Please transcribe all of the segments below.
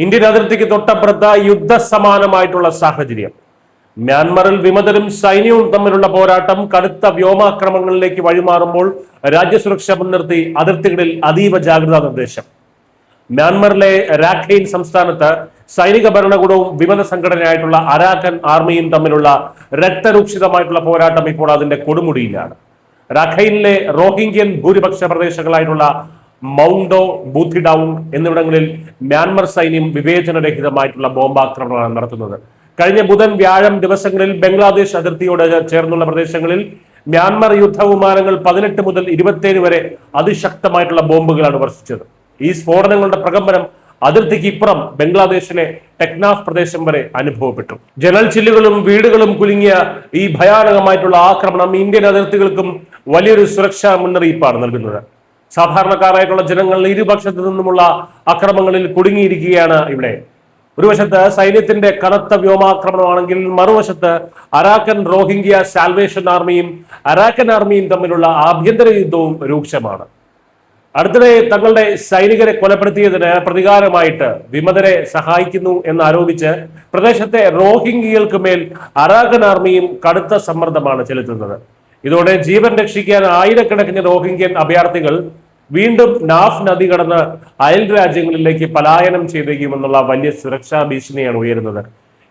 Indian അതിർത്തിക്ക് തൊട്ടപ്പുറത്ത് യുദ്ധസമാനമായിട്ടുള്ള സാഹചര്യം. മ്യാൻമറിൽ വിമതരും സൈന്യവും തമ്മിലുള്ള പോരാട്ടം കടുത്ത വ്യോമാക്രമണങ്ങളിലേക്ക് വഴിമാറുമ്പോൾ രാജ്യസുരക്ഷ മുൻനിർത്തി അതിർത്തികളിൽ അതീവ ജാഗ്രതാ നിർദ്ദേശം. മ്യാൻമറിലെ രാഖൈൻ സംസ്ഥാനത്ത് സൈനിക ഭരണകൂടവും വിമത സംഘടനയായിട്ടുള്ള അരാക്കൻ ആർമിയും തമ്മിലുള്ള രക്തരൂക്ഷിതമായിട്ടുള്ള പോരാട്ടം ഇപ്പോൾ അതിന്റെ കൊടുമുടിയിലാണ്. രാഖൈനിലെ റോഹിംഗ്യൻ ഭൂരിപക്ഷ പ്രദേശങ്ങളായിട്ടുള്ള മൗണ്ടോ, ബൂത്തിഡൌൺ എന്നിവിടങ്ങളിൽ മ്യാൻമർ സൈന്യം വിവേചനരഹിതമായിട്ടുള്ള ബോംബാക്രമണമാണ് നടത്തുന്നത്. കഴിഞ്ഞ ബുധൻ, വ്യാഴം ദിവസങ്ങളിൽ ബംഗ്ലാദേശ് അതിർത്തിയോട് ചേർന്നുള്ള പ്രദേശങ്ങളിൽ മ്യാൻമർ യുദ്ധവിമാനങ്ങൾ 18 മുതൽ 27 വരെ അതിശക്തമായിട്ടുള്ള ബോംബുകളാണ് വർഷിച്ചത്. ഈ സ്ഫോടനങ്ങളുടെ പ്രകമ്പനം അതിർത്തിക്ക് ഇപ്പുറം ബംഗ്ലാദേശിലെ ടെക്നാഫ് പ്രദേശം വരെ അനുഭവപ്പെട്ടു. ജനൽ ചില്ലുകളും വീടുകളും കുലുങ്ങിയ ഈ ഭയാനകമായിട്ടുള്ള ആക്രമണം ഇന്ത്യൻ അതിർത്തികൾക്കും വലിയൊരു സുരക്ഷാ മുന്നറിയിപ്പാണ് നൽകുന്നത്. സാധാരണക്കാരായിട്ടുള്ള ജനങ്ങൾ ഇരുപക്ഷത്തു നിന്നുമുള്ള അക്രമങ്ങളിൽ കുടുങ്ങിയിരിക്കുകയാണ്. ഇവിടെ ഒരു വശത്ത് സൈന്യത്തിന്റെ കനത്ത വ്യോമാക്രമണമാണെങ്കിൽ മറുവശത്ത് അരാക്കൻ റോഹിംഗ്യ സാൽവേഷൻ ആർമിയും അരാക്കൻ ആർമിയും തമ്മിലുള്ള ആഭ്യന്തര യുദ്ധവും രൂക്ഷമാണ്. അടുത്തിടെ തങ്ങളുടെ സൈനികരെ കൊലപ്പെടുത്തിയതിന് പ്രതികാരമായിട്ട് വിമതരെ സഹായിക്കുന്നു എന്നാരോപിച്ച് പ്രദേശത്തെ റോഹിംഗ്യകൾക്ക് മേൽ അരാക്കൻ ആർമിയും കടുത്ത സമ്മർദ്ദമാണ് ചെലുത്തുന്നത്. ഇതോടെ ജീവൻ രക്ഷിക്കാൻ ആയിരക്കണക്കിന് റോഹിംഗ്യൻ അഭയാർത്ഥികൾ വീണ്ടും നാഫ് നദി കടന്ന് അയൽ രാജ്യങ്ങളിലേക്ക് പലായനം ചെയ്തേക്കുമെന്നുള്ള വലിയ സുരക്ഷാ ഭീഷണിയാണ് ഉയരുന്നത്.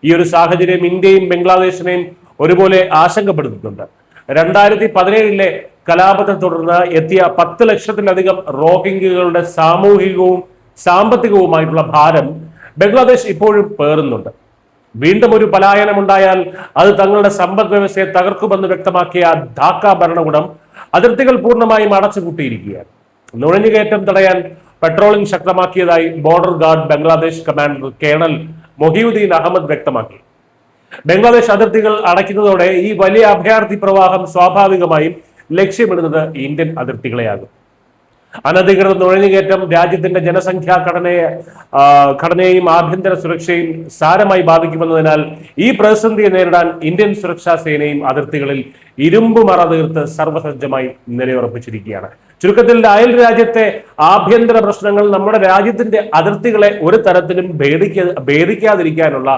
ഈ ഒരു സാഹചര്യം ഇന്ത്യയും ബംഗ്ലാദേശിനെയും ഒരുപോലെ ആശങ്കപ്പെടുത്തുന്നുണ്ട്. 2017 കലാപത്തെ തുടർന്ന് എത്തിയ 10 ലക്ഷത്തിലധികം റോഹിംഗ്യകളുടെ സാമൂഹികവും സാമ്പത്തികവുമായിട്ടുള്ള ഭാരം ബംഗ്ലാദേശ് ഇപ്പോഴും പേറുന്നുണ്ട്. വീണ്ടും ഒരു പലായനം ഉണ്ടായാൽ അത് തങ്ങളുടെ സമ്പദ് വ്യവസ്ഥയെ തകർക്കുമെന്ന് വ്യക്തമാക്കിയ ധാക്ക ഭരണകൂടം അതിർത്തികൾ പൂർണ്ണമായും അടച്ചുപൂട്ടിയിരിക്കുകയാണ്. നുഴഞ്ഞുകയറ്റം തടയാൻ പെട്രോളിംഗ് ശക്തമാക്കിയതായി border guard Bangladesh commander colonel Mohiuddin Ahmed വ്യക്തമാക്കി. ബംഗ്ലാദേശ് അതിർത്തികൾ അടയ്ക്കുന്നതോടെ ഈ വലിയ അഭയാർത്ഥി പ്രവാഹം സ്വാഭാവികമായും ലക്ഷ്യമിടുന്നത് ഇന്ത്യൻ അതിർത്തികളെയാകും. അനധികൃത നുഴഞ്ഞുകയറ്റം രാജ്യത്തിന്റെ ജനസംഖ്യാ ഘടനയെയും ആഭ്യന്തര സുരക്ഷയും സാരമായി ബാധിക്കുമെന്നതിനാൽ ഈ പ്രതിസന്ധിയെ നേരിടാൻ ഇന്ത്യൻ സുരക്ഷാ സേനയും അതിർത്തികളിൽ ഇരുമ്പ് മറ തീർത്ത് സർവസജ്ജമായി നിലയുറപ്പിച്ചിരിക്കുകയാണ്. ചുരുക്കത്തിൽ അയൽ രാജ്യത്തെ ആഭ്യന്തര പ്രശ്നങ്ങൾ നമ്മുടെ രാജ്യത്തിന്റെ അതിർത്തികളെ ഒരു തരത്തിലും ഭേദിക്കാതിരിക്കാനുള്ള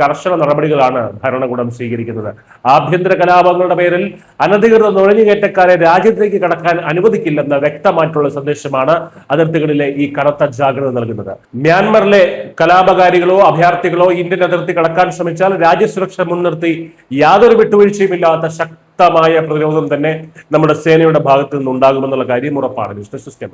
കർശന നടപടികളാണ് ഭരണകൂടം സ്വീകരിക്കുന്നത്. ആഭ്യന്തര കലാപങ്ങളുടെ പേരിൽ അനധികൃത നുഴഞ്ഞുകയറ്റക്കാരെ രാജ്യത്തേക്ക് കടക്കാൻ അനുവദിക്കില്ലെന്ന വ്യക്തമായിട്ടുള്ള സന്ദേശമാണ് അതിർത്തികളിലെ ഈ കനത്ത ജാഗ്രത നൽകുന്നത്. മ്യാൻമറിലെ കലാപകാരികളോ അഭയാർത്ഥികളോ ഇന്ത്യൻ അതിർത്തി കടക്കാൻ ശ്രമിച്ചാൽ രാജ്യസുരക്ഷ മുൻനിർത്തി യാതൊരു വിട്ടുവീഴ്ചയുമില്ലാത്ത ശക്തമായ പ്രതിരോധം തന്നെ നമ്മുടെ സേനയുടെ ഭാഗത്ത് നിന്നുണ്ടാകുമെന്നുള്ള കാര്യം ഉറപ്പാണ്. News desk.